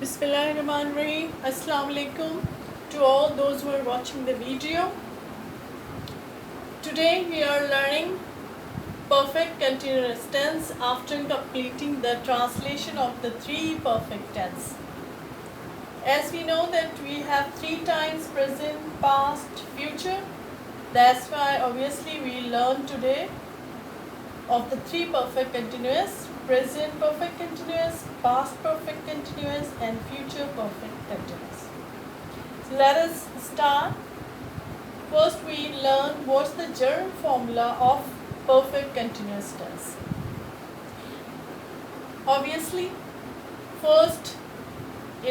Bismillahirrahmanirrahim. Assalamu alaikum to all those who are watching the video. Today we are learning perfect continuous tense after completing the translation of the three perfect tense. As we know that we have three times present, past, future. That's why obviously we learn today of the three perfect continuous: present perfect continuous, past perfect continuous, and future perfect continuous. So let us start. First we learn what's the germ formula of perfect continuous tense. Obviously, first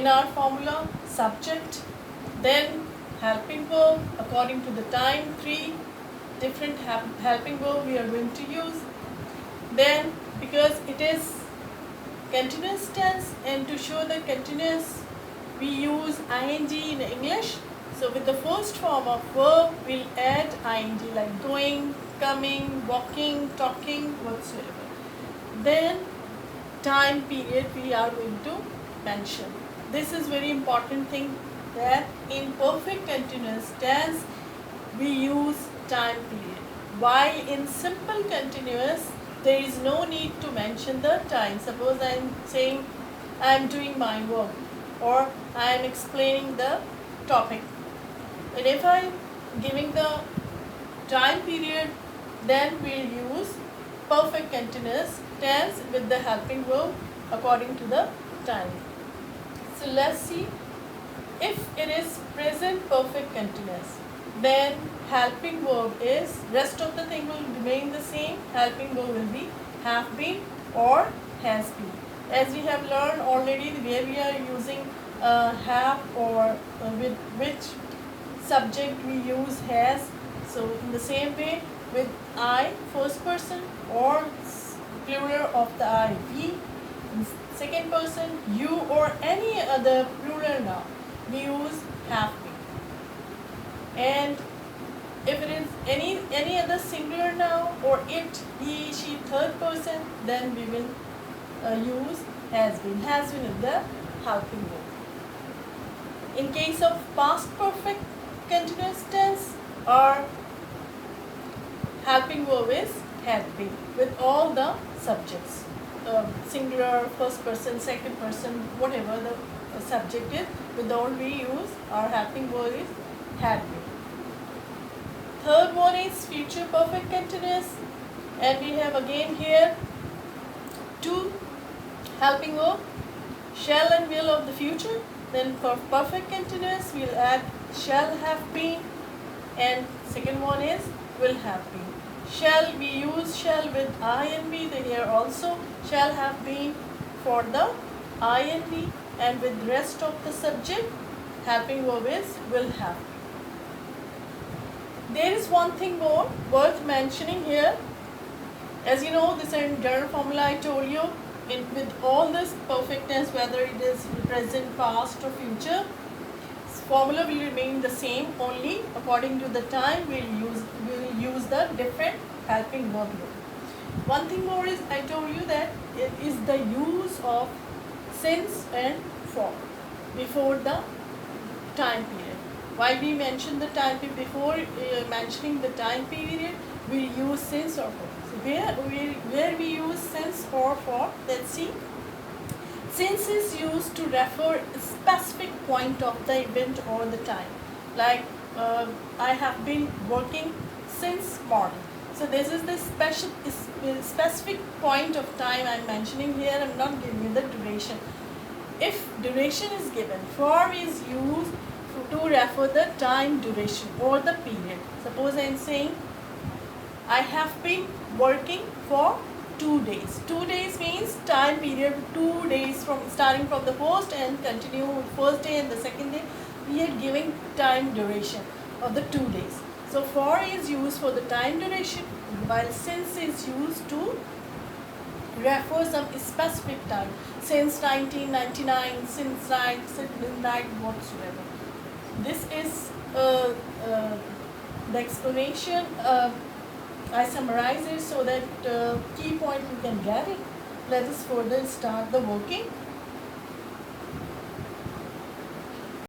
in our formula, subject, then helping verb according to the time, three different helping verb we are going to use. Then, because it is continuous tense, and to show the continuous we use ing in English. So with the first form of verb we'll add ing, like going, coming, walking, talking, whatsoever. Then time period we are going to mention. This is very important thing, that in perfect continuous tense we use time period, while in simple continuous there is no need to mention the time. Suppose I am saying I am doing my work, or I am explaining the topic, and if I am giving the time period, then we'll use perfect continuous tense with the helping verb according to the time. So let's see. If it is present perfect continuous, then helping verb is, rest of the thing will remain the same. Helping verb will be have been or has been. As we have learned already, where we are using have, or with which subject we use has. So in the same way with I, first person, or plural of the I, we, in second person, you, or any other plural noun, we use have been. And if it is any other singular noun, or it, he, she, third person, then we will use has been. Has been is the helping verb. In case of past perfect continuous tense, our helping verb is had been with all the subjects, singular, first person, second person, whatever the subject is, with all we use our helping verb is had been. Third one is future perfect continuous, and we have again here two helping verb, shall and will of the future. Then for perfect continuous we'll add shall have been, and second one is will have been. Shall, we use shall with ing, here also shall have been for the ing, and with rest of the subject helping verb is will have been. There is one thing more worth mentioning here. As you know, this is general formula I told you, with all this perfect tense, whether it is present, past, or future, formula will remain the same, only according to the time we will use the different helping verb here. One thing more is, I told you that it is the use of since and for before the time period. Why we mention the time period before mentioning the time period, we use since or for. So where we use since or for, let's see. Since is used to refer a specific point of the event or the time. Like I have been working since morning. So this is the specific point of time I'm mentioning here. I'm not giving you the duration. If duration is given, for is used to refer the time duration or the period. Suppose I am saying I have been working for 2 days. 2 days means time period 2 days, from starting from the first and continue with first day and the second day. We are giving time duration of the 2 days. So for is used for the time duration, while since is used to refer some specific time. Since 1999, since midnight, whatsoever. This is the explanation. I summarize it so that key point you can get it. Let us further start the working.